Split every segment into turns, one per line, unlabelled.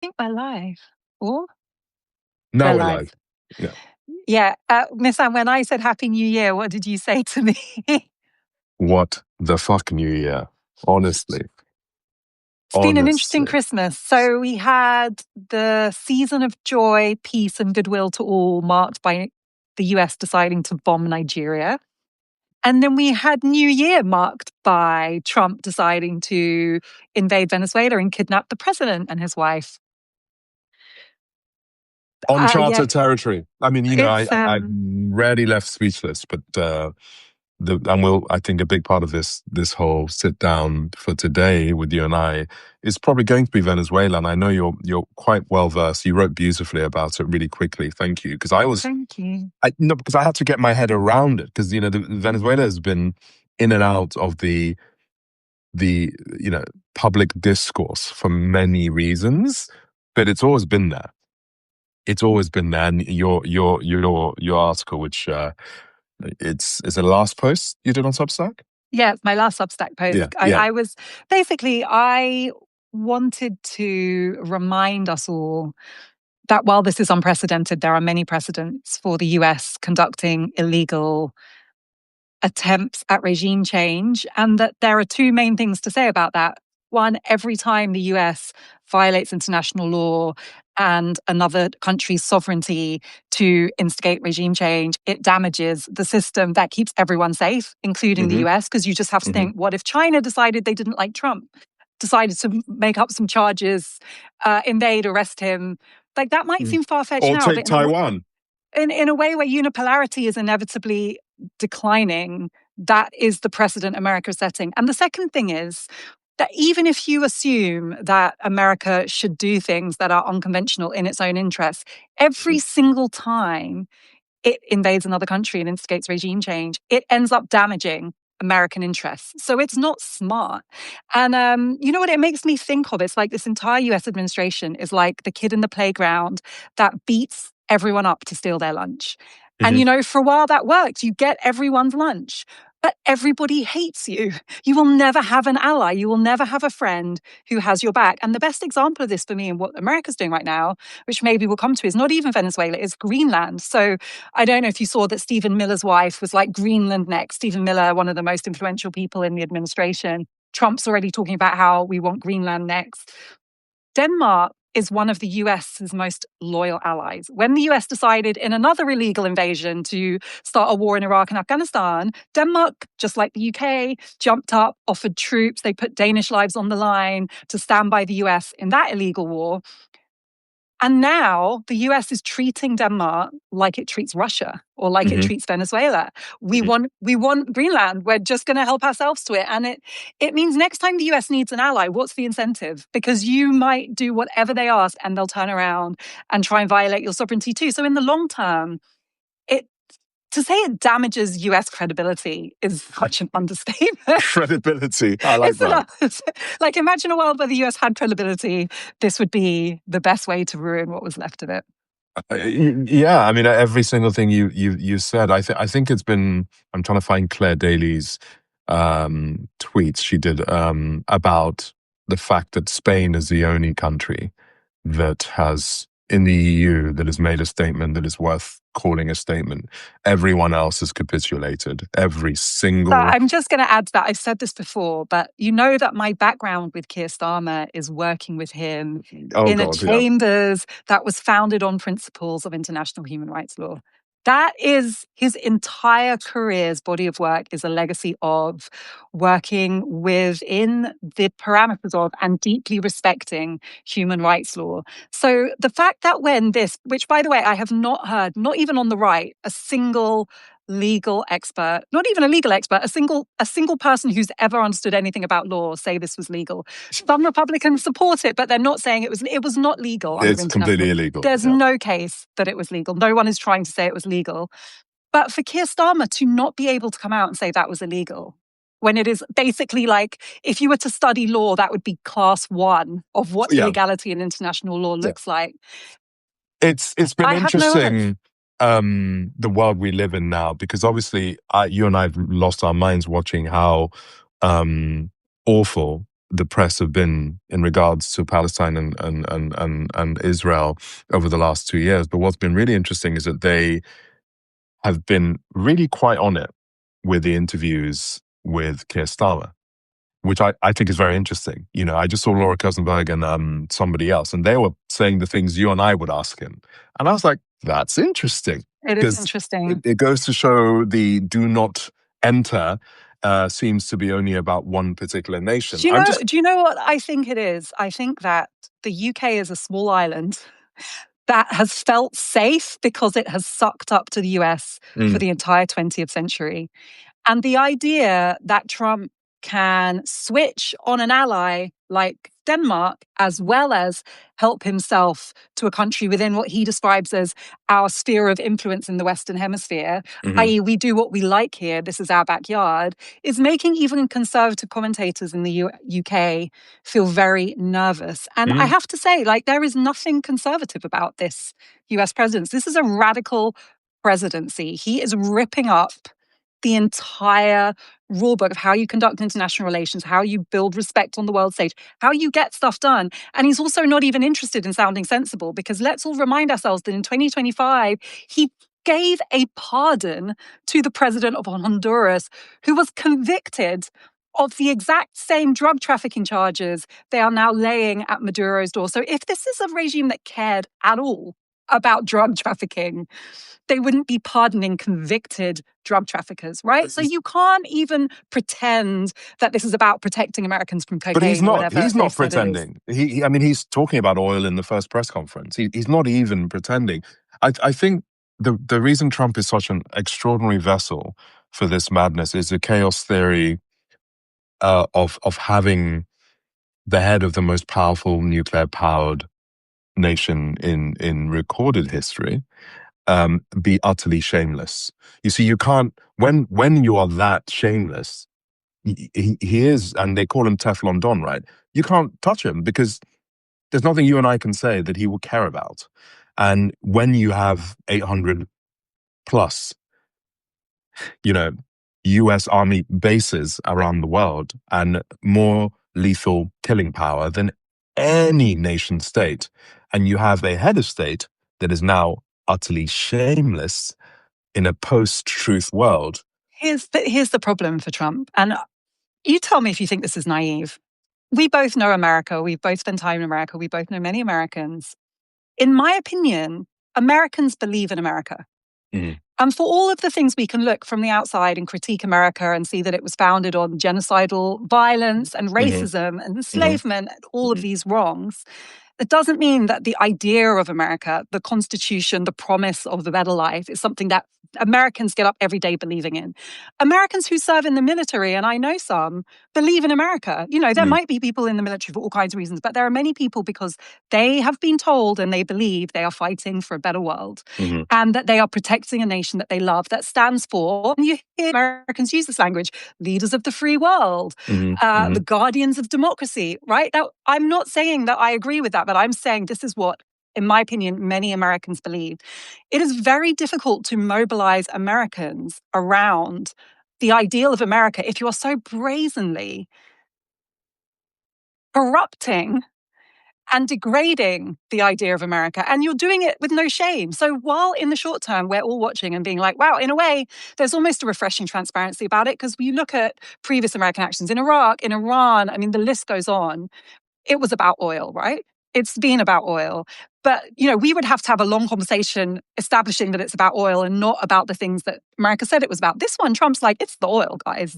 think we're live. Or
Now
we're
we're
live.
live. Yeah.
Yeah. Misan, when I said Happy New Year, what did you say to me?
What the fuck, New Year? Honestly.
It's been an interesting
Honestly.
Christmas. So we had the season of joy, peace, and goodwill to all marked by the US deciding to bomb Nigeria. And then we had New Year marked by Trump deciding to invade Venezuela and kidnap the president and his wife. Yeah,
Uncharted territory. I mean,
it's
I'm rarely left speechless, but I think a big part of this whole sit down for today with you and I is probably going to be Venezuela. And I know you're quite well versed. You wrote beautifully about it really quickly. Thank you. Because
thank you.
because I had to get my head around it. Because Venezuela has been in and out of the public discourse for many reasons, but it's always been there. It's always been there. And your article, which it's the last post you did on Substack.
Yeah, it's my last Substack post.
Yeah.
I wanted to remind us all that while this is unprecedented, there are many precedents for the US conducting illegal attempts at regime change, and that there are two main things to say about that. One, every time the US violates international law and another country's sovereignty to instigate regime change, it damages the system that keeps everyone safe, including the US, because you just have to think, what if China decided they didn't like Trump, decided to make up some charges, invade, arrest him? Like, that might seem far-fetched
or
now.
take Taiwan.
In a way where unipolarity is inevitably declining, that is the precedent America is setting. And the second thing is that even if you assume that America should do things that are unconventional in its own interests, every single time it invades another country and instigates regime change, it ends up damaging American interests. So it's not smart. And you know what it makes me think of? It's like this entire US administration is like the kid in the playground that beats everyone up to steal their lunch. And for a while that worked. You get everyone's lunch. But everybody hates you. You will never have an ally. You will never have a friend who has your back. And the best example of this for me and what America's doing right now, which maybe we'll come to, is not even Venezuela, it's Greenland. So I don't know if you saw that Stephen Miller's wife was like Greenland next. Stephen Miller, one of the most influential people in the administration. Trump's already talking about how we want Greenland next. Denmark is one of the US's most loyal allies. When the US decided in another illegal invasion to start a war in Iraq and Afghanistan, Denmark, just like the UK, jumped up, offered troops. They put Danish lives on the line to stand by the US in that illegal war. And now the US is treating Denmark like it treats Russia or like it treats Venezuela. We want Greenland. We're just going to help ourselves to it. And it means next time the US needs an ally, what's the incentive? Because you might do whatever they ask and they'll turn around and try and violate your sovereignty too. So in the long term, to say it damages US credibility is such an understatement.
Credibility. I like that.
Like, imagine a world where the US had credibility. This would be the best way to ruin what was left of it.
Yeah, I mean, every single thing you said, I think it's been. I'm trying to find Claire Daly's tweets she did about the fact that Spain is the only country that has in the EU that has made a statement that is worth calling a statement. Everyone else has capitulated. Every single.
So I'm just going to add to that. I've said this before, but you know that my background with Keir Starmer is working with him in a chambers that was founded on principles of international human rights law. That is his entire career's body of work, is a legacy of working within the parameters of and deeply respecting human rights law. So the fact that when this, which by the way, I have not heard, not even on the right, a single legal expert, not even a legal expert, a single person who's ever understood anything about law say this was legal. Some Republicans support it, but they're not saying it was not legal.
It's completely illegal.
There's no case that it was legal. No one is trying to say it was legal. But for Keir Starmer to not be able to come out and say that was illegal, when it is basically like, if you were to study law, that would be class 1 of what illegality in international law looks like.
It's been interesting. The world we live in now, because obviously you and I have lost our minds watching how awful the press have been in regards to Palestine and Israel over the last 2 years. But what's been really interesting is that they have been really quite on it with the interviews with Keir Starmer, which I think is very interesting. You know, I just saw Laura Kuensenberg and somebody else, and they were saying the things you and I would ask him. And I was like, that's interesting.
It is
Because
interesting.
it goes to show the do not enter seems to be only about one particular nation.
Do you know what I think it is? I think that the UK is a small island that has felt safe because it has sucked up to the US for the entire 20th century. And the idea that Trump can switch on an ally like Denmark, as well as help himself to a country within what he describes as our sphere of influence in the Western Hemisphere, i.e., we do what we like here, this is our backyard, is making even conservative commentators in the UK feel very nervous. And I have to say, like, there is nothing conservative about this US presidency. This is a radical presidency. He is ripping up the entire rulebook of how you conduct international relations, how you build respect on the world stage, how you get stuff done. And he's also not even interested in sounding sensible, because let's all remind ourselves that in 2025, he gave a pardon to the president of Honduras, who was convicted of the exact same drug trafficking charges they are now laying at Maduro's door. So if this is a regime that cared at all about drug trafficking, they wouldn't be pardoning convicted drug traffickers, right? So you can't even pretend that this is about protecting Americans from cocaine.
But he's
or
not.
whatever
He's
they
not
said it is.
pretending. I mean, he's talking about oil in the first press conference. He's not even pretending. I think the reason Trump is such an extraordinary vessel for this madness is the chaos theory of having the head of the most powerful nuclear-powered nation in recorded history be utterly shameless. You see, you can't when you are that shameless. He is, and they call him Teflon Don, right? You can't touch him because there's nothing you and I can say that he will care about. And when you have 800 plus, you know, US Army bases around the world and more lethal killing power than any nation state, and you have a head of state that is now utterly shameless in a post-truth world.
Here's the problem for Trump. And you tell me if you think this is naive. We both know America. We've both spent time in America. We both know many Americans. In my opinion, Americans believe in America. And for all of the things we can look from the outside and critique America and see that it was founded on genocidal violence and racism and enslavement and all of these wrongs, it doesn't mean that the idea of America, the Constitution, the promise of the better life is something that Americans get up every day believing in. Americans who serve in the military, and I know some, believe in America. You know, there might be people in the military for all kinds of reasons, but there are many people because they have been told and they believe they are fighting for a better world and that they are protecting a nation that they love that stands for, and you hear Americans use this language, leaders of the free world, the guardians of democracy, right? Now, I'm not saying that I agree with that, but I'm saying this is what, in my opinion, many Americans believe. It is very difficult to mobilize Americans around the ideal of America if you are so brazenly corrupting and degrading the idea of America, and you're doing it with no shame. So while in the short term, we're all watching and being like, wow, in a way, there's almost a refreshing transparency about it, because you look at previous American actions in Iraq, in Iran, I mean, the list goes on. It was about oil, right? It's been about oil. But, you know, we would have to have a long conversation establishing that it's about oil and not about the things that America said it was about. This one, Trump's like, it's the oil, guys.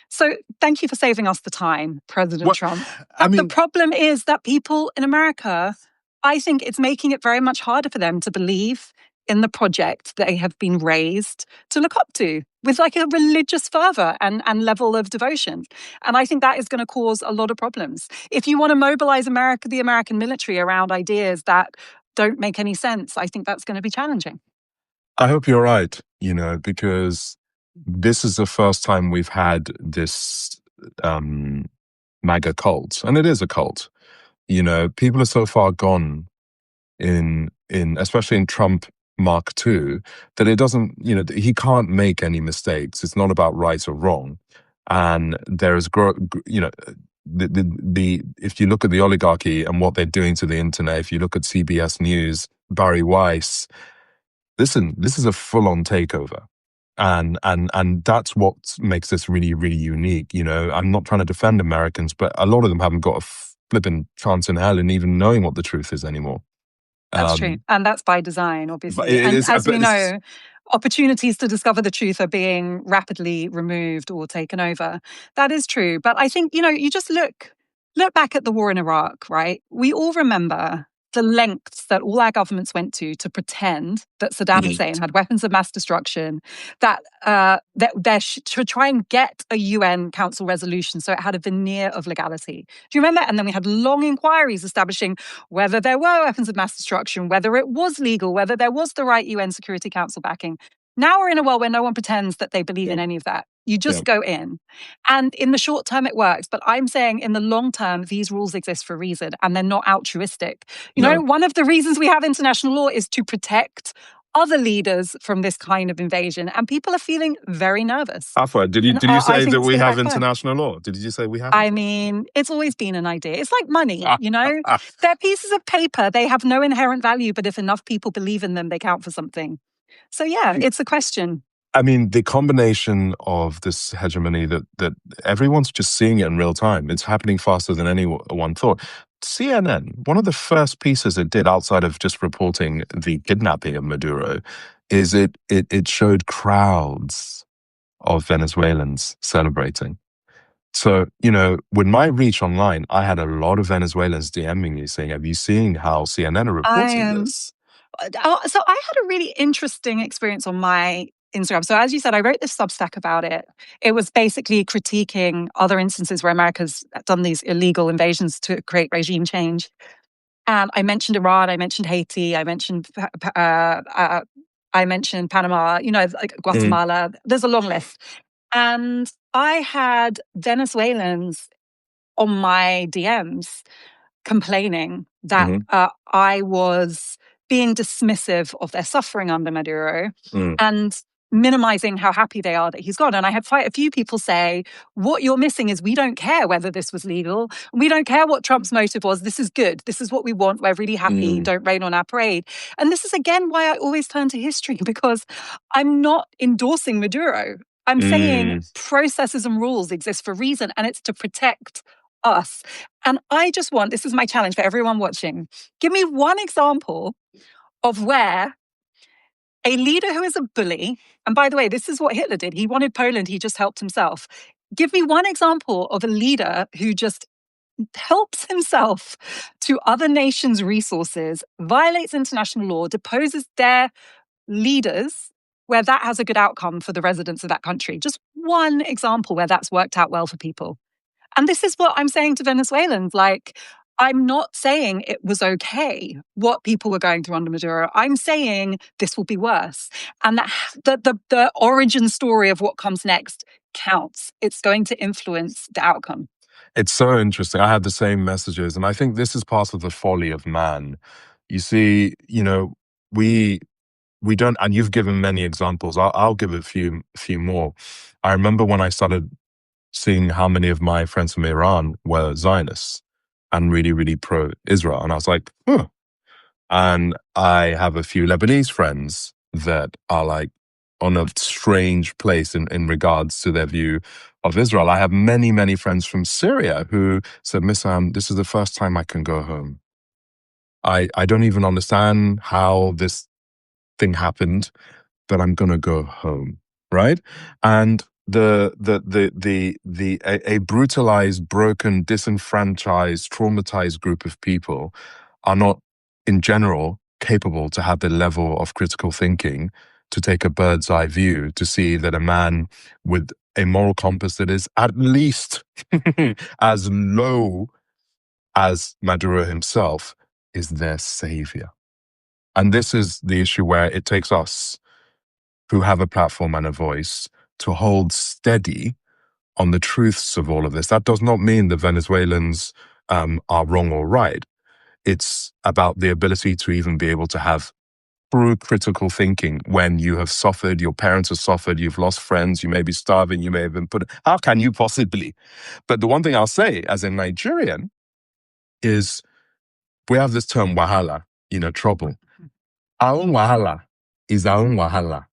So thank you for saving us the time, President Trump. But the problem is that people in America, I think it's making it very much harder for them to believe in the project they have been raised to look up to with like a religious fervor and level of devotion. And I think that is going to cause a lot of problems. If you want to mobilize America, the American military around ideas that don't make any sense, I think that's going to be challenging.
I hope you're right, you know, because this is the first time we've had this MAGA cult, and it is a cult. You know, people are so far gone in especially in Trump Mark II, that it doesn't, you know, he can't make any mistakes. It's not about right or wrong. And there is, you know, if you look at the oligarchy and what they're doing to the internet, if you look at CBS News, Barry Weiss, listen, this is a full-on takeover. And that's what makes this really, really unique. You know, I'm not trying to defend Americans, but a lot of them haven't got a flipping chance in hell in even knowing what the truth is anymore.
That's true. And that's by design,
But
obviously.
it
And
is,
as we
but it's,
know, opportunities to discover the truth are being rapidly removed or taken over. That is true. But I think, you know, you just look back at the war in Iraq, right? We all remember the lengths that all our governments went to pretend that Saddam Hussein had weapons of mass destruction, to try and get a UN Council resolution so it had a veneer of legality. Do you remember? And then we had long inquiries establishing whether there were weapons of mass destruction, whether it was legal, whether there was the right UN Security Council backing. Now we're in a world where no one pretends that they believe in any of that. You just go in. And in the short term, it works. But I'm saying in the long term, these rules exist for a reason and they're not altruistic. You know, one of the reasons we have international law is to protect other leaders from this kind of invasion. And people are feeling very nervous.
Afua, did you say that we have international law? Did you say we have?
I mean, it's always been an idea. It's like money, you know? They're pieces of paper. They have no inherent value, but if enough people believe in them, they count for something. So yeah, it's a question.
I mean, the combination of this hegemony that everyone's just seeing it in real time. It's happening faster than anyone thought. CNN, one of the first pieces it did outside of just reporting the kidnapping of Maduro, is it showed crowds of Venezuelans celebrating. So, you know, with my reach online, I had a lot of Venezuelans DMing me saying, have you seen how CNN are reporting this?
So I had a really interesting experience on my Instagram. So as you said, I wrote this Substack about it. It was basically critiquing other instances where America's done these illegal invasions to create regime change. And I mentioned Iran, I mentioned Haiti, I mentioned Panama, you know, like Guatemala. There's a long list. And I had Venezuelans on my DMs complaining that I was being dismissive of their suffering under Maduro and minimizing how happy they are that he's gone. And I had quite a few people say, what you're missing is we don't care whether this was legal. We don't care what Trump's motive was. This is good. This is what we want. We're really happy. Don't rain on our parade. And this is, again, why I always turn to history, because I'm not endorsing Maduro. I'm saying processes and rules exist for a reason, and it's to protect us. And I just want, this is my challenge for everyone watching, give me one example of where a leader who is a bully, and by the way, this is what Hitler did. He wanted Poland, he just helped himself. Give me one example of a leader who just helps himself to other nations' resources, violates international law, deposes their leaders, where that has a good outcome for the residents of that country. Just one example where that's worked out well for people. And this is what I'm saying to Venezuelans. Like, I'm not saying it was okay what people were going through under Maduro. I'm saying this will be worse. And that the origin story of what comes next counts. It's going to influence the outcome.
It's so interesting. I had the same messages. And I think this is part of the folly of man. You see, you know, we don't, and you've given many examples. I'll give a few more. I remember when I started seeing how many of my friends from Iran were Zionists and really, really pro-Israel. And I was like, huh. And I have a few Lebanese friends that are like on a strange place in regards to their view of Israel. I have many, many friends from Syria who said, Misan, this is the first time I can go home. I don't even understand how this thing happened, but I'm gonna go home, right? And a brutalized, broken, disenfranchised, traumatized group of people are not, in general, capable to have the level of critical thinking to take a bird's eye view to see that a man with a moral compass that is at least as low as Maduro himself is their savior. And this is the issue where it takes us who have a platform and a voice to hold steady on the truths of all of this. That does not mean the Venezuelans are wrong or right. It's about the ability to even be able to have true critical thinking when you have suffered, your parents have suffered, you've lost friends, you may be starving, you may have been put. How can you possibly? But the one thing I'll say as a Nigerian is we have this term wahala, trouble. Our own wahala is our own wahala,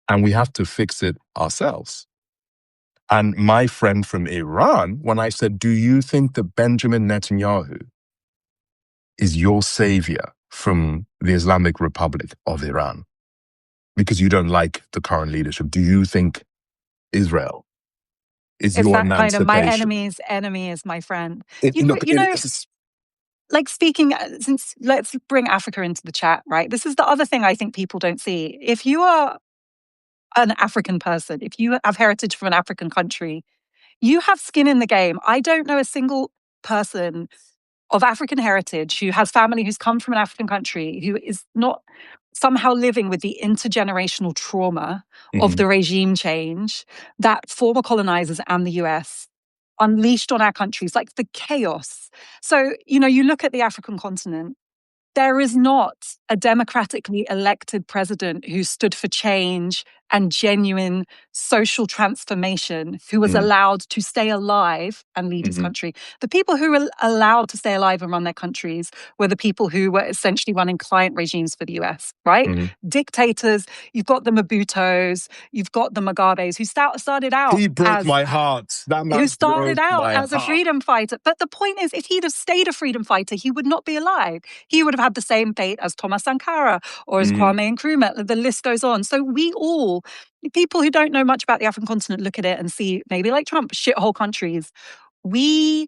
and we have to fix it ourselves. And my friend from Iran, when I said, do you think that Benjamin Netanyahu is your savior from the Islamic Republic of Iran because you don't like the current leadership? Do you think Israel is
It's
your
that kind of my
emancipation?
enemy's enemy is my friend.
Look,
Like speaking, since let's bring Africa into the chat, right? This is the other thing I think people don't see. If you are an African person, if you have heritage from an African country, you have skin in the game. I don't know a single person of African heritage who has family who's come from an African country who is not somehow living with the intergenerational trauma of the regime change that former colonizers and the US unleashed on our countries, like the chaos. So, you look at the African continent, there is not a democratically elected president who stood for change and genuine social transformation who was allowed to stay alive and lead his country. The people who were allowed to stay alive and run their countries were the people who were essentially running client regimes for the US, right? Dictators, you've got the Mobutos, you've got the Mugabes, who started out
he broke
as
my heart. That man
who started
broke
out
my
as a
heart.
freedom fighter. But the point is, if he'd have stayed a freedom fighter, he would not be alive. He would have had the same fate as Thomas Sankara or as Kwame Nkrumah. The list goes on. So people who don't know much about the African continent, look at it and see, maybe like Trump, shithole countries. We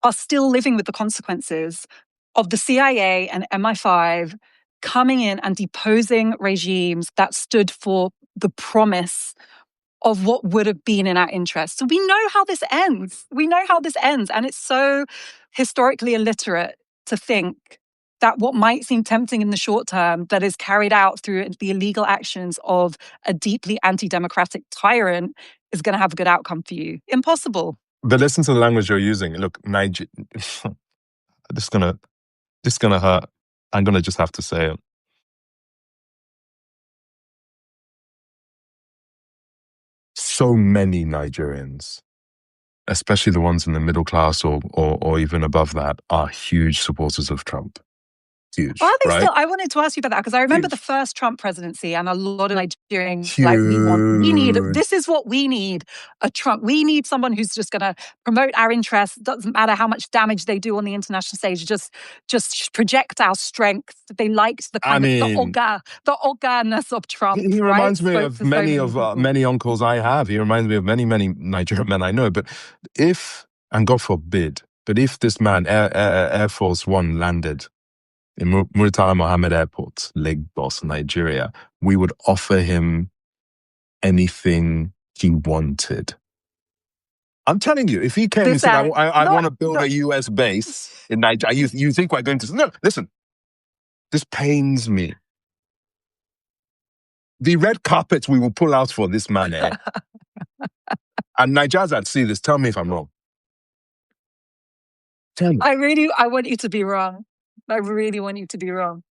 are still living with the consequences of the CIA and MI5 coming in and deposing regimes that stood for the promise of what would have been in our interest. So we know how this ends. And it's so historically illiterate to think that what might seem tempting in the short term that is carried out through the illegal actions of a deeply anti-democratic tyrant is going to have a good outcome for you. Impossible.
But listen to the language you're using. Look, this is gonna hurt. I'm gonna just have to say it. So many Nigerians, especially the ones in the middle class or even above that, are huge supporters of Trump. Huge,
Are they
right?
still? I wanted to ask you about that because I remember
Huge.
the first Trump presidency and a lot of Nigerians
Huge.
this is what we need, a Trump. We need someone who's just going to promote our interests. Doesn't matter how much damage they do on the international stage, just project our strength. They liked the kind of the oganness of Trump.
He reminds me
Spoke
of
for so
many uncles I have. He reminds me of many Nigerian men I know. But and God forbid, but if this man, Air Force One, landed in Murtala Mohammed Airport, Lagos, Nigeria, we would offer him anything he wanted. I'm telling you, if he came and said, I want to build a US base in Nigeria, you think we're going to... No, listen, this pains me. The red carpet we will pull out for this man, and Nigerians that see this, tell me if I'm wrong. Tell me.
I want you to be wrong. I really want you to be wrong.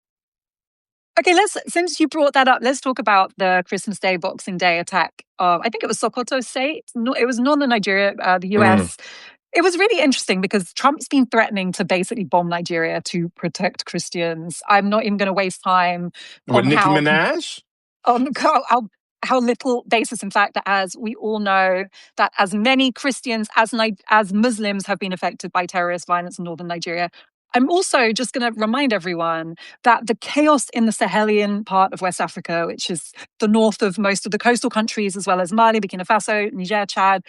Okay, since you brought that up, let's talk about the Christmas Day, Boxing Day attack. I think it was Sokoto State. No, it was northern Nigeria, the US. It was really interesting because Trump's been threatening to basically bomb Nigeria to protect Christians. I'm not even going to waste time
With Nicki Minaj?
On how little basis, in fact, as we all know that as many Christians as Muslims have been affected by terrorist violence in northern Nigeria. I'm also just going to remind everyone that the chaos in the Sahelian part of West Africa, which is the north of most of the coastal countries, as well as Mali, Burkina Faso, Niger, Chad,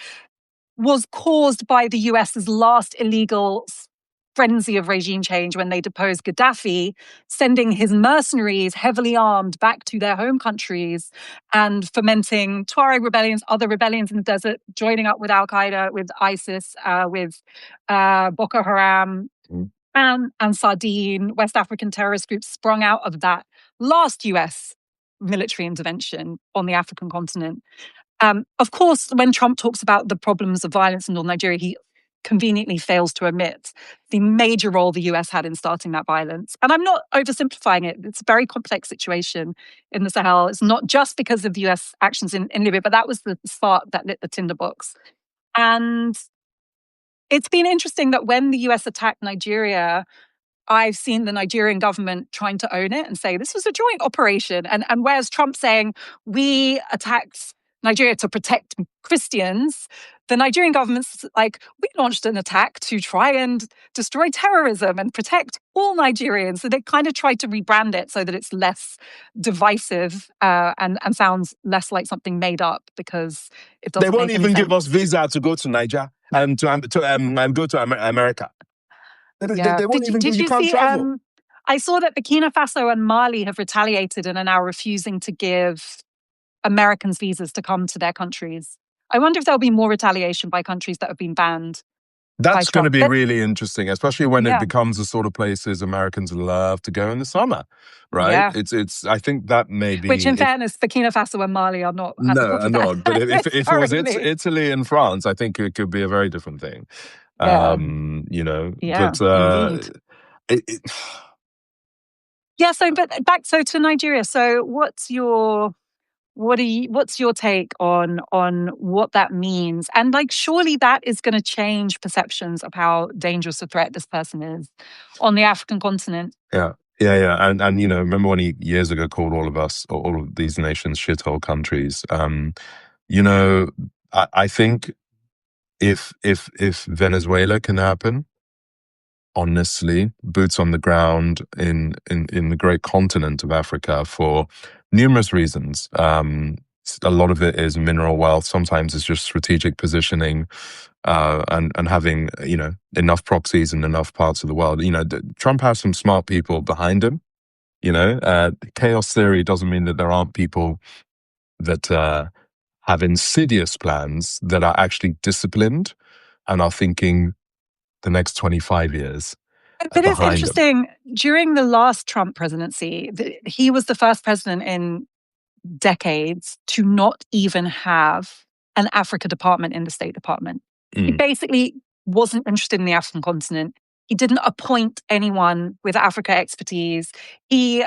was caused by the US's last illegal frenzy of regime change when they deposed Gaddafi, sending his mercenaries heavily armed back to their home countries and fomenting Tuareg rebellions, other rebellions in the desert, joining up with Al-Qaeda, with ISIS, with Boko Haram, and Sardine. West African terrorist groups sprung out of that last US military intervention on the African continent. Of course, when Trump talks about the problems of violence in Northern Nigeria, he conveniently fails to admit the major role the US had in starting that violence. And I'm not oversimplifying it. It's a very complex situation in the Sahel. It's not just because of the US actions in Libya, but that was the spark that lit the tinderbox. And it's been interesting that when the US attacked Nigeria, I've seen the Nigerian government trying to own it and say this was a joint operation. And whereas Trump saying we attacked Nigeria to protect Christians, the Nigerian government's like, we launched an attack to try and destroy terrorism and protect all Nigerians. So they kind of tried to rebrand it so that it's less divisive and sounds less like something made up, because it doesn't
They won't
make any
even
sense.
give us visa to go to Niger and to go to America.
Yeah.
They won't even give you can't
see,
travel.
I saw that Burkina Faso and Mali have retaliated and are now refusing to give Americans visas to come to their countries. I wonder if there'll be more retaliation by countries that have been banned.
That's going to be really interesting, especially when it becomes the sort of places Americans love to go in the summer, right?
Yeah.
It's. I think that may be.
Which, in fairness, Burkina Faso and Mali are not.
Are not. But if it was Italy and France, I think it could be a very different thing.
Yeah.
Yeah,
but yeah. So, but back to Nigeria. So, what's your take on what that means? And like, surely that is going to change perceptions of how dangerous a threat this person is on the African continent.
Yeah. And remember when he years ago called all of these nations shithole countries? I think if Venezuela can happen, honestly, boots on the ground in the great continent of Africa for numerous reasons. A lot of it is mineral wealth. Sometimes it's just strategic positioning, and having enough proxies in enough parts of the world. Trump has some smart people behind him. Chaos theory doesn't mean that there aren't people that have insidious plans that are actually disciplined and are thinking the next 25 years.
But it's interesting. During the last Trump presidency, he was the first president in decades to not even have an Africa department in the State Department. He basically wasn't interested in the African continent. He didn't appoint anyone with Africa expertise. He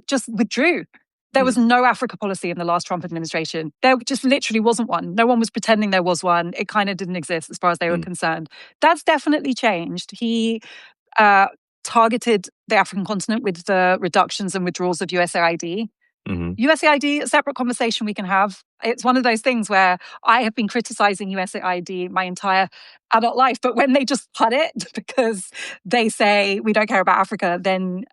just withdrew. There was no Africa policy in the last Trump administration. There just literally wasn't one. No one was pretending there was one. It kind of didn't exist as far as they were concerned. That's definitely changed. He targeted the African continent with the reductions and withdrawals of USAID. USAID, a separate conversation we can have. It's one of those things where I have been criticizing USAID my entire adult life, but when they just cut it because they say we don't care about Africa, then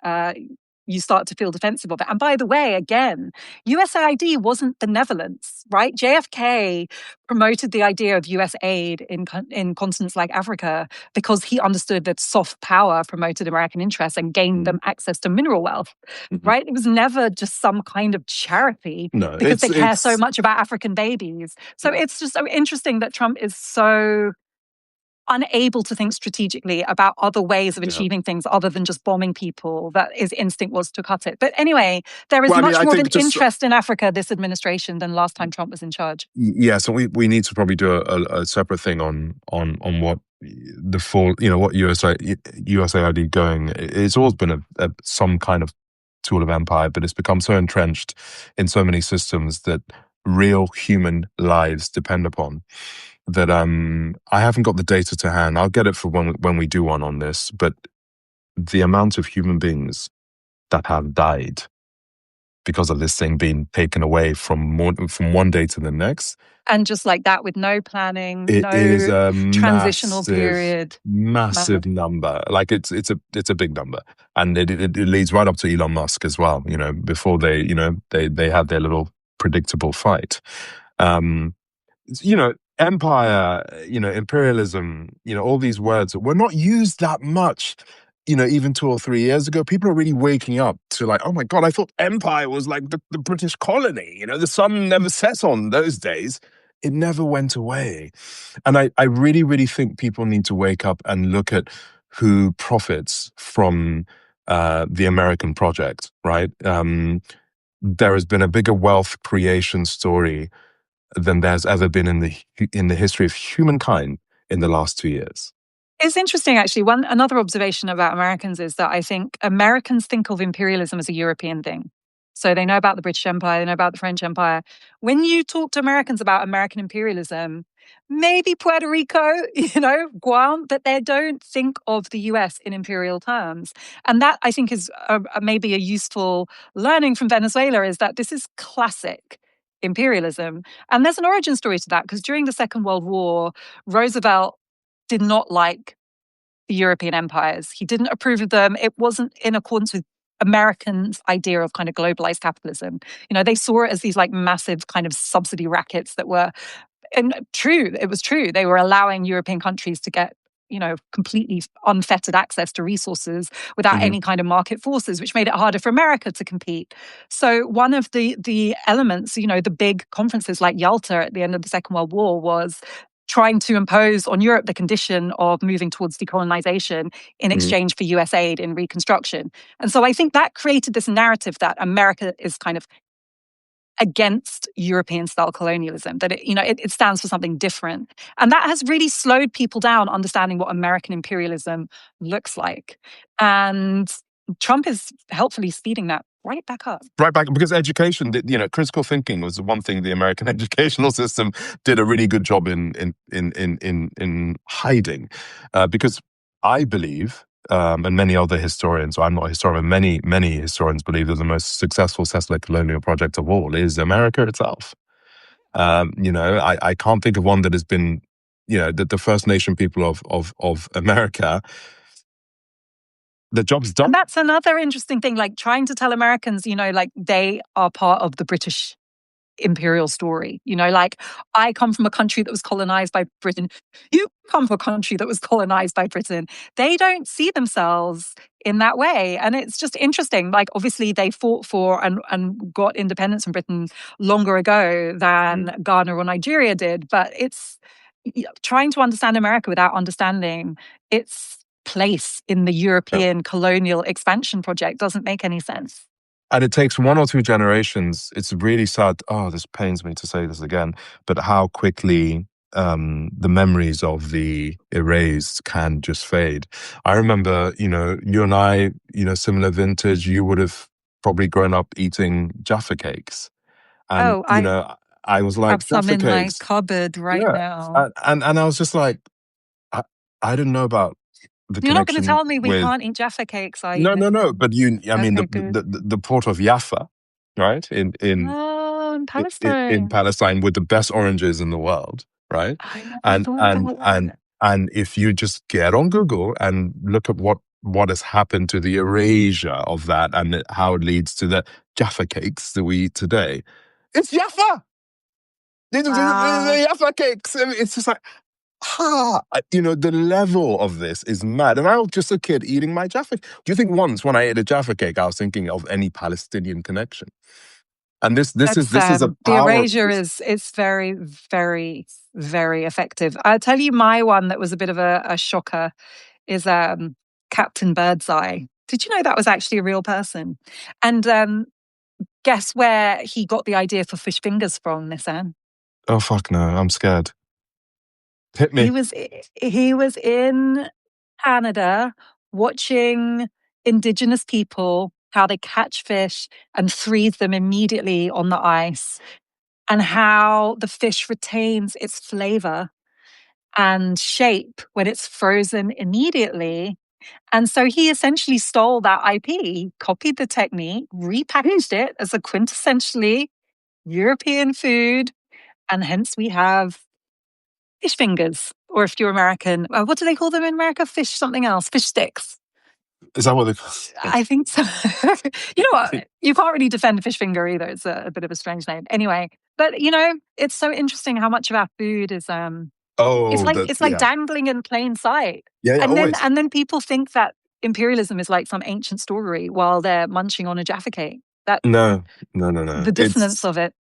you start to feel defensive of it. And by the way, again, USAID wasn't benevolence, right? JFK promoted the idea of US aid in continents like Africa because he understood that soft power promoted American interests and gained them access to mineral wealth, right? It was never just some kind of charity because they care so much about African babies. So it's just so interesting that Trump is so unable to think strategically about other ways of achieving things other than just bombing people, that his instinct was to cut it. But anyway, there is much more of an interest in Africa this administration than last time Trump was in charge.
Yeah, so we need to probably do a separate thing on what the full, what USAID going. It's always been some kind of tool of empire, but it's become so entrenched in so many systems that real human lives depend upon. That I haven't got the data to hand. I'll get it for when we do one on this. But the amount of human beings that have died because of this thing being taken away from one day to the next,
and just like that, with no planning, no is a transitional period,
massive number. Like it's a big number, and it leads right up to Elon Musk as well. Before they had their little predictable fight. Empire, imperialism, all these words were not used that much, even 2 or 3 years ago. People are really waking up to like, oh my God, I thought empire was like the British colony. The sun never set on those days. It never went away. And I really, really think people need to wake up and look at who profits from the American project, right? There has been a bigger wealth creation story than there's ever been in the history of humankind in the last 2 years.
It's interesting, actually. Another observation about Americans is that I think Americans think of imperialism as a European thing. So they know about the British Empire, they know about the French Empire. When you talk to Americans about American imperialism, maybe Puerto Rico, Guam, but they don't think of the US in imperial terms. And that, I think, is maybe a useful learning from Venezuela, is that this is classic imperialism. And there's an origin story to that, because during the Second World War, Roosevelt did not like the European empires. He didn't approve of them. It wasn't in accordance with Americans' idea of kind of globalized capitalism. They saw it as these like massive kind of subsidy rackets that were, and it was true. They were allowing European countries to get, completely unfettered access to resources without any kind of market forces, which made it harder for America to compete. So one of the elements, the big conferences like Yalta at the end of the Second World War was trying to impose on Europe the condition of moving towards decolonization in exchange for US aid in reconstruction. And so I think that created this narrative that America is kind of against European-style colonialism, that it stands for something different. And that has really slowed people down understanding what American imperialism looks like. And Trump is helpfully speeding that right back up.
Right back, because education, critical thinking was the one thing the American educational system did a really good job in hiding. Because I believe, and many other historians, I'm not a historian, but many historians believe that the most successful settler colonial project of all is America itself. I can't think of one that has been, the First Nation people of America. The job's done.
And that's another interesting thing, like trying to tell Americans, like they are part of the British imperial story. Like, I come from a country that was colonized by Britain. You come from a country that was colonized by Britain. They don't see themselves in that way. And it's just interesting. Like, obviously, they fought for and got independence from Britain longer ago than Ghana or Nigeria did. But it's trying to understand America without understanding its place in the European colonial expansion project doesn't make any sense.
And it takes 1 or 2 generations. It's really sad. Oh, this pains me to say this again, but how quickly the memories of the erased can just fade. I remember, you and I, similar vintage, you would have probably grown up eating Jaffa cakes. And, I was like,
have some
Jaffa
in
cakes.
my cupboard now.
And I was just like, I didn't know about the
You're not going to tell me we
with,
can't eat Jaffa cakes, are you?
No. But
Okay,
the port of Jaffa, right? In
Palestine.
In Palestine, with the best oranges in the world, right?
I never thought about that.
And if you just get on Google and look at what has happened to the erasure of that and how it leads to the Jaffa cakes that we eat today, it's Jaffa. The Jaffa cakes. It's just like, the level of this is mad. And I was just a kid eating my Jaffa. Do you think once when I ate a Jaffa cake, I was thinking of any Palestinian connection? And this is a power.
The erasure is very, very, very effective. I'll tell you my one that was a bit of a shocker is Captain Birdseye. Did you know that was actually a real person? And guess where he got the idea for fish fingers from, Misan?
Oh, fuck no. I'm scared. Hit me.
He was in Canada watching indigenous people, how they catch fish and freeze them immediately on the ice, and how the fish retains its flavor and shape when it's frozen immediately. And so he essentially stole that IP, copied the technique, repackaged it as a quintessentially European food, and hence we have fish fingers, or if you're American, what do they call them in America? Fish something else, fish sticks.
Is that what they call?
I think so. You know what? You can't really defend a fish finger either. It's a bit of a strange name. Anyway, but it's so interesting how much of our food is it's like dangling in plain sight.
Yeah,
and then people think that imperialism is like some ancient story while they're munching on a Jaffa cake.
No.
The dissonance of it.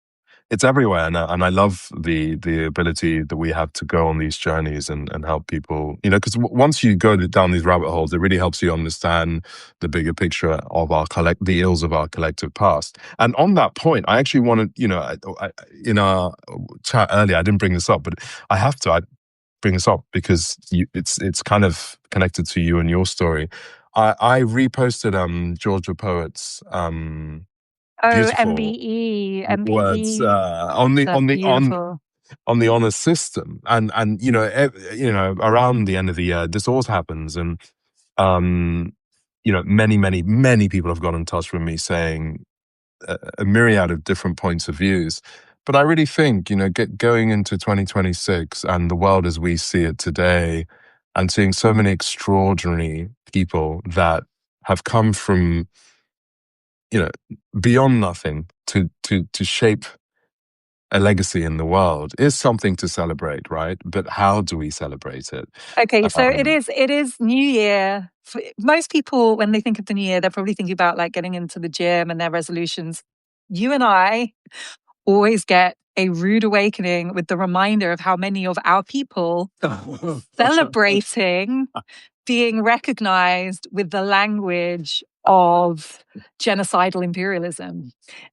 It's everywhere, and I love the ability that we have to go on these journeys and help people. Because once you go down these rabbit holes, it really helps you understand the bigger picture of the ills of our collective past. And on that point, I actually wanted, in our chat earlier, I didn't bring this up, but I have to. bring this up because it's kind of connected to you and your story. I reposted Georgia Poet's beautiful words
MBE.
on the
That's beautiful.
on the honor system, and around the end of the year, this always happens, and many people have got in touch with me saying a myriad of different points of views. But I really think, going into 2026 and the world as we see it today, and seeing so many extraordinary people that have come from, beyond nothing to shape a legacy in the world is something to celebrate, right? But how do we celebrate it?
Okay, so it is New Year. Most people, when they think of the New Year, they're probably thinking about like getting into the gym and their resolutions. You and I always get a rude awakening with the reminder of how many of our people celebrating being recognized with the language of genocidal imperialism.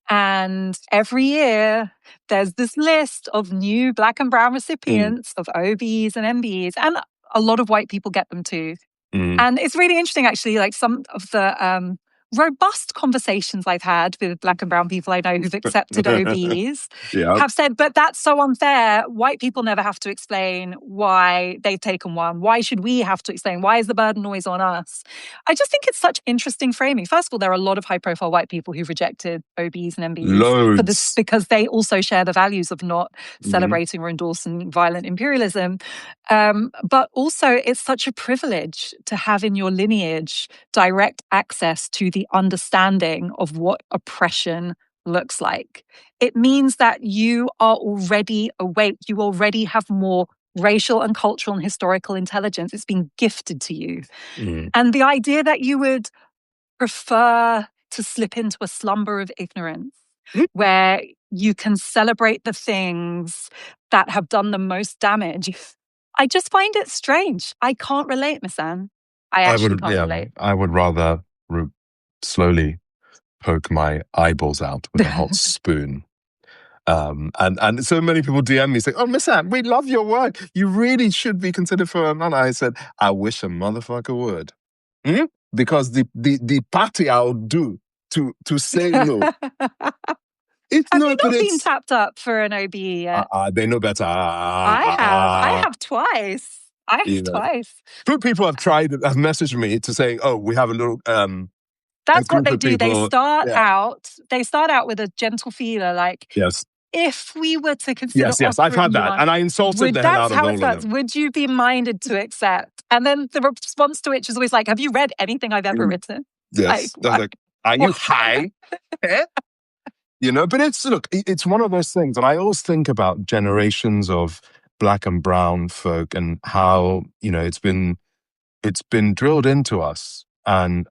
And every year, there's this list of new Black and brown recipients of OBs and MBs, and a lot of white people get them too. And it's really interesting, actually, like some of the robust conversations I've had with Black and brown people I know who've accepted OBs have said, but that's so unfair. White people never have to explain why they've taken one. Why should we have to explain? Why is the burden always on us? I just think it's such interesting framing. First of all, there are a lot of high-profile white people who've rejected OBs and MBs for this, because they also share the values of not celebrating or endorsing violent imperialism. But also, it's such a privilege to have in your lineage direct access to the understanding of what oppression looks like. It means that you are already awake. You already have more racial and cultural and historical intelligence. It's been gifted to you. And the idea that you would prefer to slip into a slumber of ignorance where you can celebrate the things that have done the most damage, I just find it strange. I can't relate, Misan. I actually can't relate.
I would rather slowly poke my eyeballs out with a hot spoon. And so many people DM me saying, "Oh, Miss Anne, we love your work. You really should be considered for a nana." I said, "I wish a motherfucker would, because the party I'll do to say no."
Have you not been tapped up for an OBE yet?
They know better.
I have. I have twice. Twice.
People have messaged me to say, "Oh, we have a little."
That's what they do. They start out. They start out with a gentle feeler, like,
yes.
If we were to consider,
yes, I've had that, and I insulted the hell out of all of them. That's how it starts.
Would you be minded to accept? And then the response to which is always like, "Have you read anything I've ever written?"
Yes, like, are you high? But it's one of those things, and I always think about generations of Black and brown folk and how it's been drilled into us, and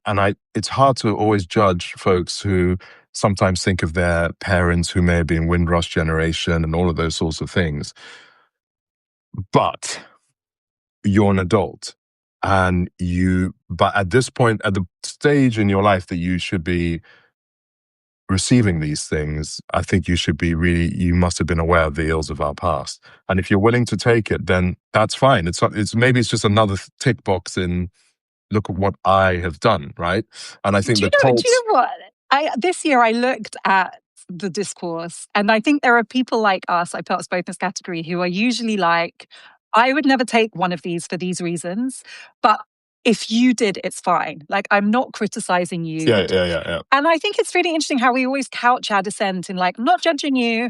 it's hard to always judge folks who sometimes think of their parents who may have been Windrush generation and all of those sorts of things. But you're an adult, but at this point, at the stage in your life that you should be receiving these things, I think you must have been aware of the ills of our past. And if you're willing to take it, then that's fine. Maybe it's just another tick box in, look at what I have done, right? And I think
do you know what? This year I looked at the discourse, and I think there are people like us, I put us both in this category, who are usually like, I would never take one of these for these reasons, but if you did, it's fine. Like, I'm not criticizing you.
Yeah.
And I think it's really interesting how we always couch our dissent in like, not judging you.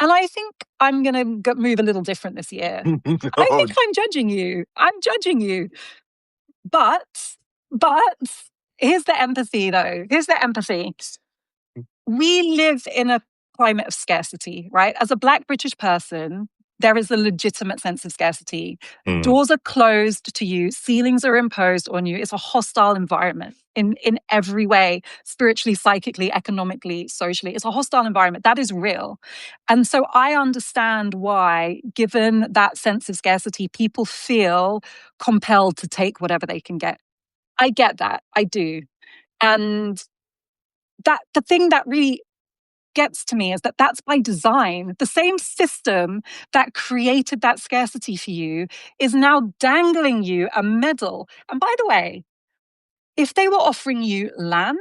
And I think I'm going to move a little different this year. I think I'm judging you. I'm judging you. But here's the empathy, though. Here's the empathy. We live in a climate of scarcity, right? As a Black British person, there is a legitimate sense of scarcity. Doors are closed to you. Ceilings are imposed on you. It's a hostile environment in every way, spiritually, psychically, economically, socially. It's a hostile environment. That is real. And so I understand why, given that sense of scarcity, people feel compelled to take whatever they can get. I get that. I do. And the thing that really gets to me is that that's by design. The same system that created that scarcity for you is now dangling you a medal. And by the way, if they were offering you land,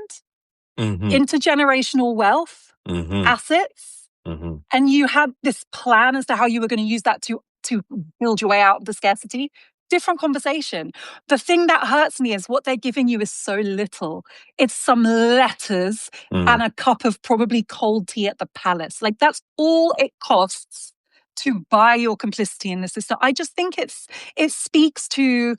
intergenerational wealth, assets, and you had this plan as to how you were going to use that to build your way out of the scarcity, different conversation. The thing that hurts me is what they're giving you is so little. It's some letters and a cup of probably cold tea at the palace. Like, that's all it costs to buy your complicity in the system. I just think it speaks to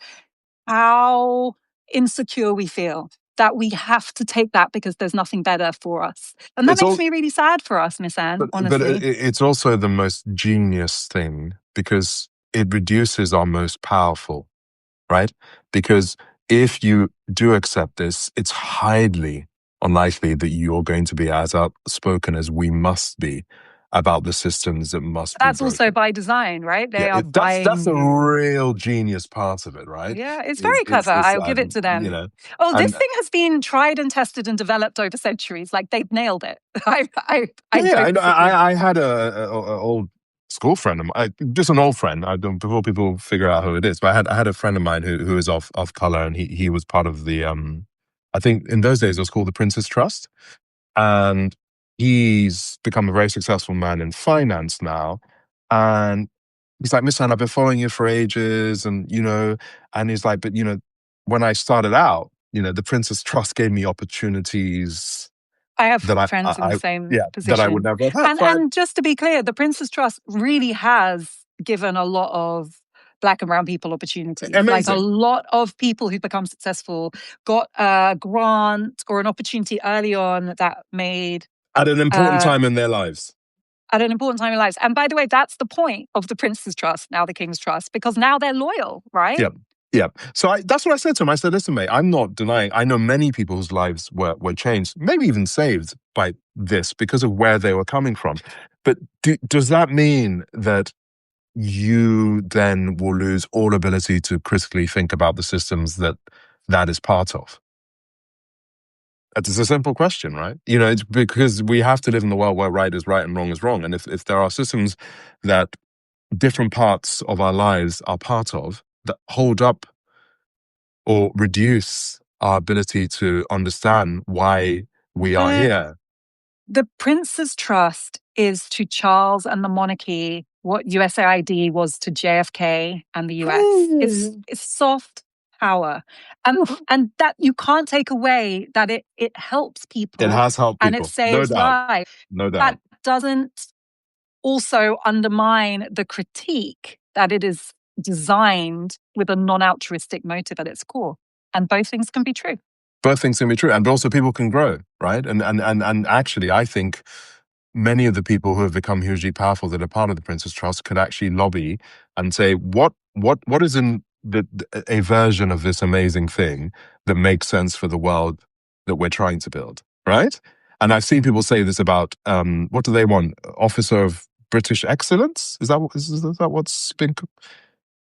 how insecure we feel, that we have to take that because there's nothing better for us. And that makes me really sad for us, Miss Anne, honestly.
But it's also the most genius thing because it reduces our most powerful, right? Because if you do accept this, it's highly unlikely that you're going to be as outspoken as we must be about the systems that must be
That's
broken.
also by design, right? They are buying.
That's the real genius part of it, right?
Yeah, it's very clever. I'll give it to them.
You know,
this thing has been tried and tested and developed over centuries. Like, they've nailed it.
I had a old school friend of mine, just an old friend. I don't, before people figure out who it is, but I had a friend of mine who is of color, and he was part of the I think in those days it was called the Prince's Trust, and he's become a very successful man in finance now, and he's like, Miss Anne, I've been following you for ages, and and he's like, but when I started out, the Prince's Trust gave me opportunities.
I have friends in the same position.
That I would never have had.
And just to be clear, the Prince's Trust really has given a lot of Black and brown people opportunities.
Amazing.
Like, a lot of people who've become successful got a grant or an opportunity early on that made...
At an important time in their lives.
At an important time in lives. And by the way, that's the point of the Prince's Trust, now the King's Trust, because now they're loyal, right?
Yeah. So that's what I said to him. I said, listen, mate, I'm not denying. I know many people whose lives were changed, maybe even saved by this because of where they were coming from. But does that mean that you then will lose all ability to critically think about the systems that is part of? It's a simple question, right? It's because we have to live in the world where right is right and wrong is wrong. And if there are systems that different parts of our lives are part of that hold up or reduce our ability to understand why we are here.
The Prince's Trust is to Charles and the monarchy what USAID was to JFK and the US. It's soft power. And that you can't take away that it helps people.
It has helped people.
And it saves lives.
No doubt.
That doesn't also undermine the critique that it is designed with a non-altruistic motive at its core. And both things can be true.
Both things can be true. And also people can grow, right? And actually, I think many of the people who have become hugely powerful that are part of the Prince's Trust could actually lobby and say, what is in a version of this amazing thing that makes sense for the world that we're trying to build, right? And I've seen people say this about, what do they want? Officer of British Excellence? Is that what's been...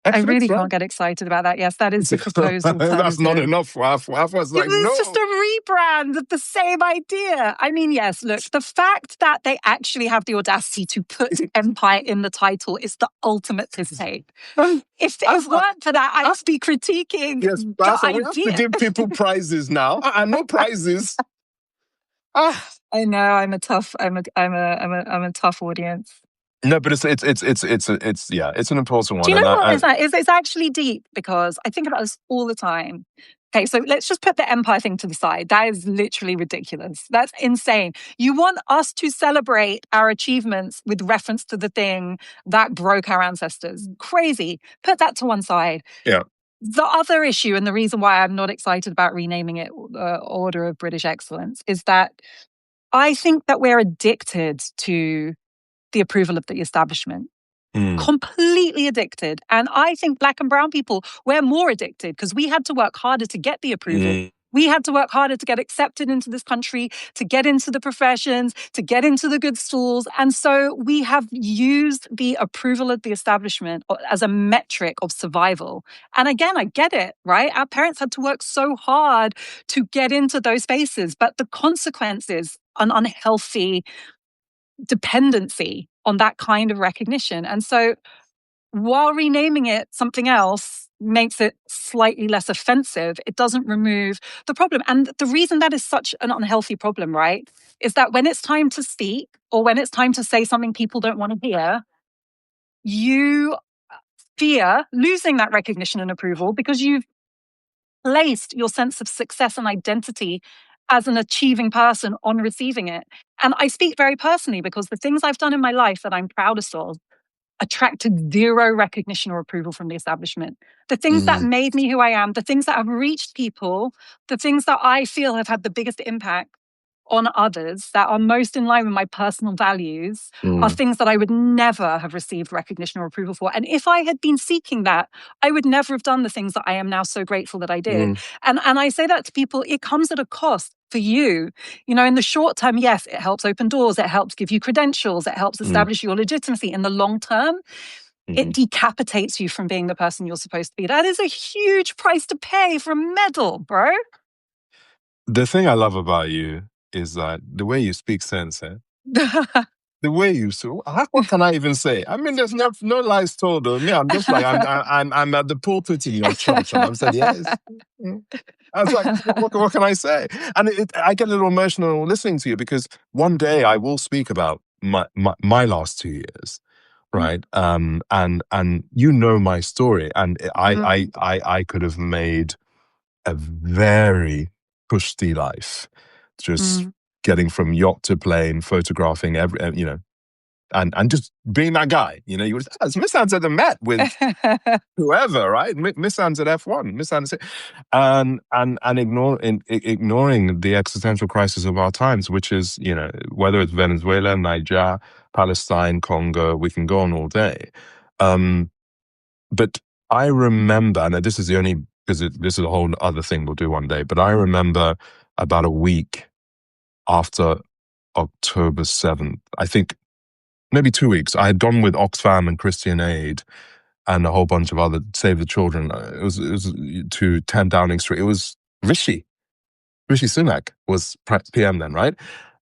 Excellence,
I really can't get excited about that. Yes, that is the proposed alternative.
That's not enough for Afua. It's
just a rebrand of the same idea. I mean, yes, look, the fact that they actually have the audacity to put empire in the title is the ultimate piss take. If it weren't for that, I'd be critiquing the idea.
We have to give people prizes now. No prizes.
I know, I'm a tough audience.
No, but it's an important one.
Do you know what is that? It's actually deep because I think about this all the time. Okay, so let's just put the empire thing to the side. That is literally ridiculous. That's insane. You want us to celebrate our achievements with reference to the thing that broke our ancestors. Crazy. Put that to one side.
Yeah.
The other issue, and the reason why I'm not excited about renaming it Order of British Excellence, is that I think that we're addicted to the approval of the establishment. Completely addicted. And I think Black and brown people, we're more addicted because we had to work harder to get the approval. We had to work harder to get accepted into this country, to get into the professions, to get into the good schools. And so we have used the approval of the establishment as a metric of survival. And again, I get it, right? Our parents had to work so hard to get into those spaces, but the consequences, an unhealthy dependency on that kind of recognition. And so while renaming it something else makes it slightly less offensive, it doesn't remove the problem. And the reason that is such an unhealthy problem, right, is that when it's time to speak or when it's time to say something people don't want to hear, you fear losing that recognition and approval because you've placed your sense of success and identity as an achieving person on receiving it. And I speak very personally because the things I've done in my life that I'm proudest of attracted zero recognition or approval from the establishment. The things that made me who I am, the things that have reached people, the things that I feel have had the biggest impact on others, that are most in line with my personal values, are things that I would never have received recognition or approval for. And if I had been seeking that, I would never have done the things that I am now so grateful that I did. And I say that to people, it comes at a cost for you. You know, in the short term, yes, it helps open doors, it helps give you credentials, it helps establish your legitimacy. In the long term, it decapitates you from being the person you're supposed to be. That is a huge price to pay for a medal, bro.
The thing I love about you is that the way you speak sense, the way you so what can I even say? I mean, there's no lies told of me. I'm just like I'm at the pulpit in your church, and I'm saying yes. I was like, what can I say? And I get a little emotional listening to you because one day I will speak about my last 2 years, right? And you know my story, and I could have made a very cushy life, just getting from yacht to plane, photographing and just being that guy. You know, you was Miss Hands at the Met with whoever, right? Miss Hands at F1, Miss Hands, and ignoring the existential crisis of our times, which is, you know, whether it's Venezuela, Niger, Palestine, Congo, we can go on all day. But I remember, and this is the only, because this is a whole other thing we'll do one day, but I remember about a week after October 7th, I think maybe 2 weeks, I had gone with Oxfam and Christian Aid and a whole bunch of other Save the Children. It was to 10 Downing Street. It was Rishi Sunak was PM then, right?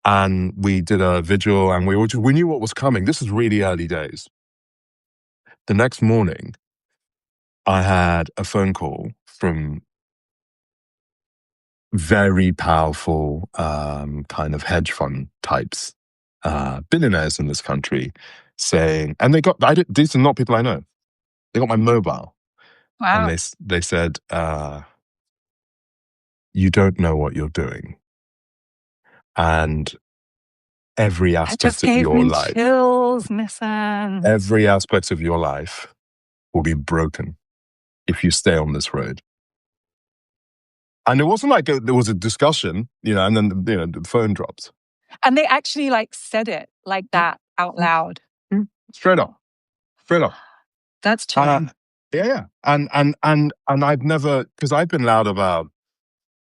And we did a vigil, and we knew what was coming. This is really early days. The next morning, I had a phone call from very powerful kind of hedge fund types, billionaires in this country, saying, and these are not people I know. They got my mobile.
Wow.
And they said, you don't know what you're doing. And every aspect of your life,
chills, Misan.
every aspect of your life will be broken if you stay on this road. And it wasn't like there was a discussion, you know, and then, you know, the phone drops.
And they actually said it like that out loud.
Straight up.
That's chilling.
Yeah. And I've never, because I've been loud about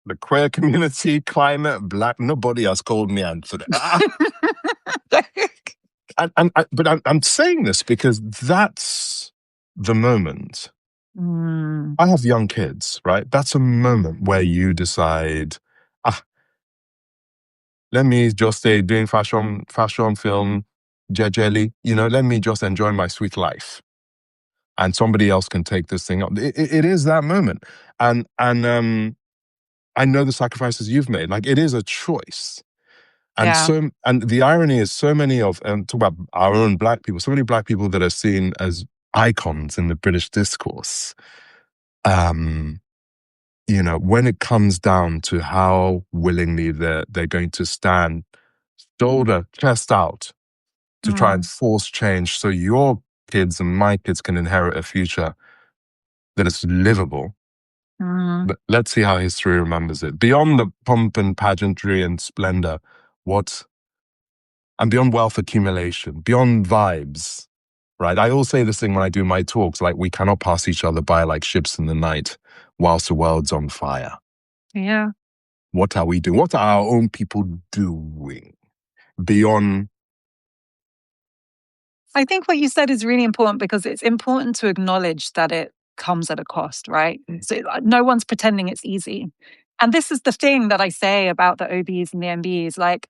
the queer community, climate, Black, nobody has called me out for that. But I'm saying this because that's the moment. I have young kids, right? That's a moment where you decide, let me just stay doing fashion film, jejely, you know, let me just enjoy my sweet life. And somebody else can take this thing up. It is that moment. And I know the sacrifices you've made. Like, it is a choice. And and the irony is so many of, talk about our own Black people, so many Black people that are seen as icons in the British discourse. You know, when it comes down to how willingly they're going to stand shoulder, chest out to try and force change so your kids and my kids can inherit a future that is livable. But let's see how history remembers it. Beyond the pomp and pageantry and splendor, and beyond wealth accumulation, beyond vibes, right? I always say this thing when I do my talks, like, we cannot pass each other by like ships in the night whilst the world's on fire.
Yeah.
What are we doing? What are our own people doing beyond?
I think what you said is really important because it's important to acknowledge that it comes at a cost, right? So no one's pretending it's easy. And this is the thing that I say about the OBs and the MBs. Like,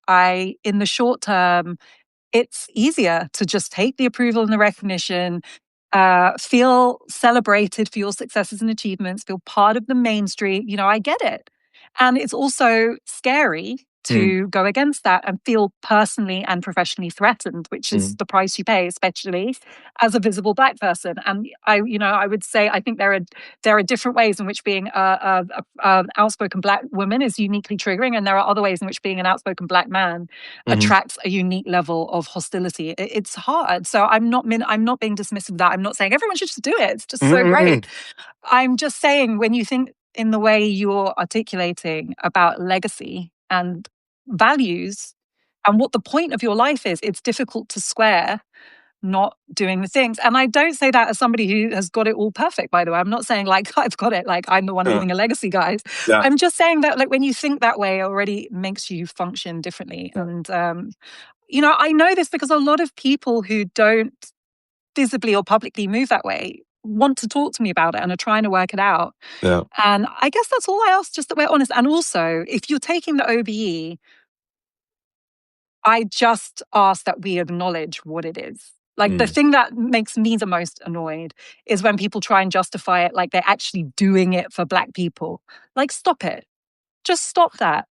in the short term, it's easier to just take the approval and the recognition, feel celebrated for your successes and achievements, feel part of the mainstream. I get it. And it's also scary to go against that and feel personally and professionally threatened, which is the price you pay, especially as a visible Black person. And I would say I think there are different ways in which being an outspoken Black woman is uniquely triggering, and there are other ways in which being an outspoken Black man attracts a unique level of hostility. It's hard. So I'm not being dismissive of that. I'm not saying everyone should just do it. It's just so great. I'm just saying, when you think in the way you're articulating about legacy and values and what the point of your life is, it's difficult to square not doing the things. And I don't say that as somebody who has got it all perfect, by the way. I'm not saying like I've got it, like I'm the one leaving a legacy, guys.
Yeah.
I'm just saying that like when you think that way, it already makes you function differently. And, I know this because a lot of people who don't visibly or publicly move that way want to talk to me about it and are trying to work it out.
Yeah.
And I guess that's all I ask, just that we're honest. And also, if you're taking the OBE, I just ask that we acknowledge what it is. Like the thing that makes me the most annoyed is when people try and justify it like they're actually doing it for Black people. Like, stop it. Just stop that.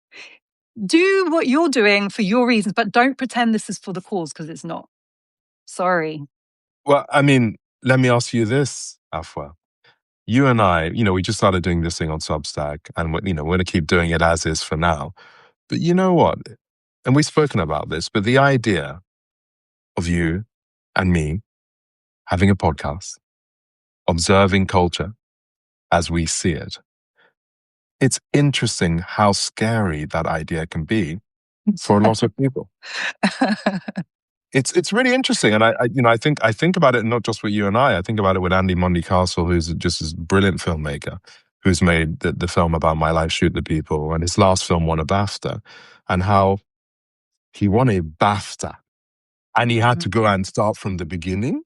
Do what you're doing for your reasons, but don't pretend this is for the cause, because it's not. Sorry.
Well, I mean, let me ask you this, Afua. You and I, we just started doing this thing on Substack, and we're going to keep doing it as is for now. But you know what? And we've spoken about this, but the idea of you and me having a podcast, observing culture as we see it, it's interesting how scary that idea can be for a lot of people. It's really interesting, and I think about it not just with you and I think about it with Andy Mundy Castle, who's just this brilliant filmmaker, who's made the film about My Life, Shoot the People, and his last film won a BAFTA, and how he won a BAFTA, and he had to go and start from the beginning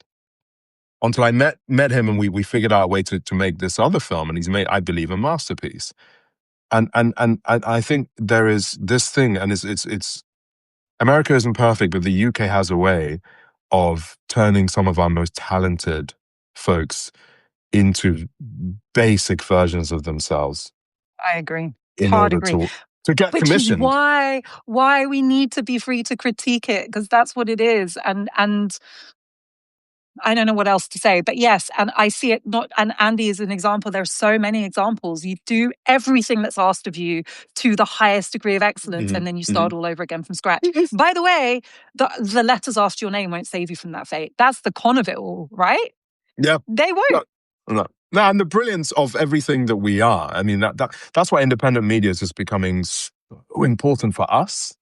until I met him, and we figured out a way to make this other film, and he's made, I believe, a masterpiece. And I think there is this thing, and it's America isn't perfect, but the UK has a way of turning some of our most talented folks into basic versions of themselves.
I agree.
In
Hard
order
agree.
to get
Which
commissioned.
is why we need to be free to critique it, because that's what it is. And I don't know what else to say, but yes, and I see it not, and Andy is an example. There's so many examples. You do everything that's asked of you to the highest degree of excellence, and then you start all over again from scratch. By the way, the letters after your name won't save you from that fate. That's the con of it all, right?
Yeah.
They won't.
No, and the brilliance of everything that we are. I mean, that's why independent media is just becoming so important for us.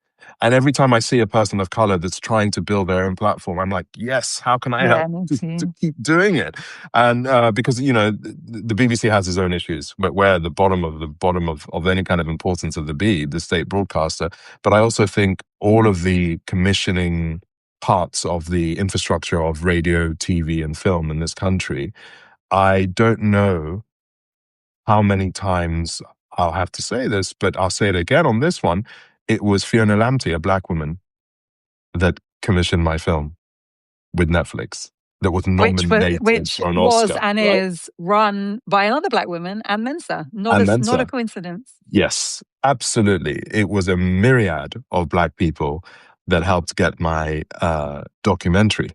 And every time I see a person of color that's trying to build their own platform, I'm like, yes, how can I help to keep doing it? And because, the BBC has its own issues, but we're at the bottom of any kind of importance of the state broadcaster. But I also think all of the commissioning parts of the infrastructure of radio, TV, and film in this country, I don't know how many times I'll have to say this, but I'll say it again on this one. It was Fiona Lamptey, a Black woman, that commissioned my film with Netflix, that was nominated for an Oscar.
Was and is run by another Black woman, Anne Mensah. Not a coincidence.
Yes, absolutely. It was a myriad of Black people that helped get my documentary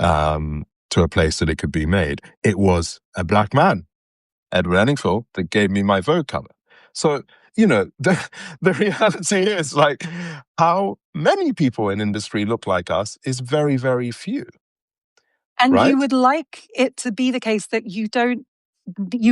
to a place that it could be made. It was a Black man, Edward Enninful, that gave me my Vogue cover. So, the reality is, like, how many people in industry look like us is very, very few.
And
right?
You would like it to be the case that you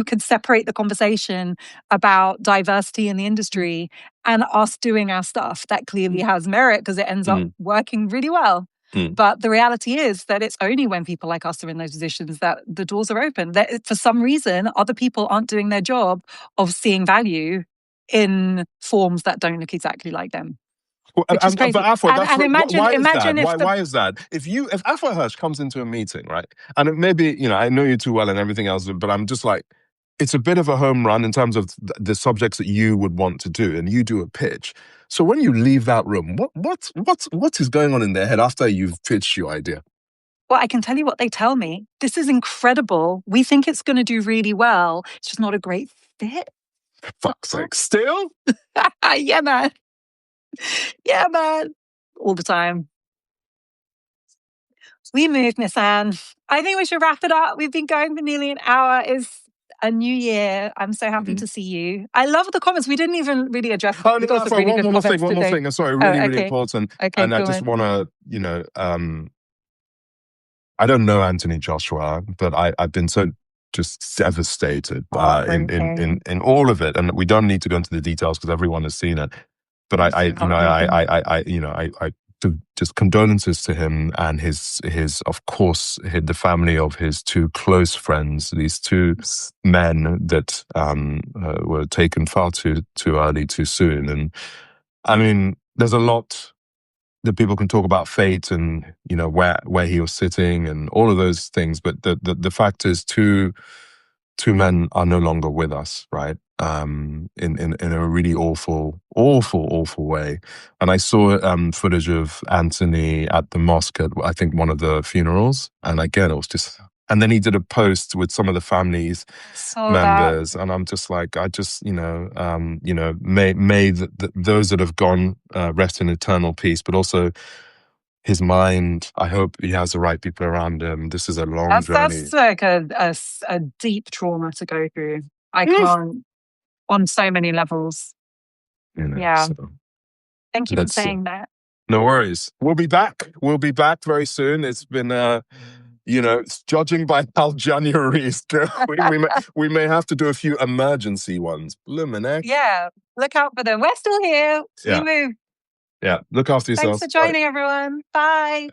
could separate the conversation about diversity in the industry and us doing our stuff. That clearly has merit because it ends up working really well. But the reality is that it's only when people like us are in those positions that the doors are open. That for some reason, other people aren't doing their job of seeing value in forms that don't look exactly like them. Which is crazy.
But Afua,
imagine
why is that? If Afua Hirsch comes into a meeting, right, and maybe, I know you too well and everything else, but I'm just like, it's a bit of a home run in terms of the subjects that you would want to do, and you do a pitch. So when you leave that room, what is going on in their head after you've pitched your idea?
Well, I can tell you what they tell me. This is incredible. We think it's going to do really well. It's just not a great fit.
For fuck's sake. Still?
Yeah, man. Yeah, man. All the time. We move, Misan. I think we should wrap it up. We've been going for nearly an hour. It's a new year. I'm so happy to see you. I love the comments. We didn't even really address.
Oh, no, really one more thing. Sorry, really important.
Okay,
and I just want to, I don't know Anthony Joshua, but I've been so just devastated in all of it, and we don't need to go into the details because everyone has seen it. But I just condolences to him and his of course the family of his two close friends, these two men that were taken far too early, too soon. And I mean, there's a lot that people can talk about fate and where he was sitting and all of those things, but the fact is two men are no longer with us, right? In a really awful way. And I saw footage of Anthony at the mosque at, I think, one of the funerals, and again it was just. And then he did a post with some of the family's members, and I'm just like, may those that have gone rest in eternal peace, but also his mind. I hope he has the right people around him. This is a long journey.
That's like a deep trauma to go through. I can't, on so many levels. Yeah. So thank you for saying that.
No worries. We'll be back. We'll be back very soon. It's been judging by how January is going, we may have to do a few emergency ones. Blumeneck.
Yeah, look out for them. We're still here. We move.
Yeah, look after yourselves.
Thanks for joining, everyone. Bye.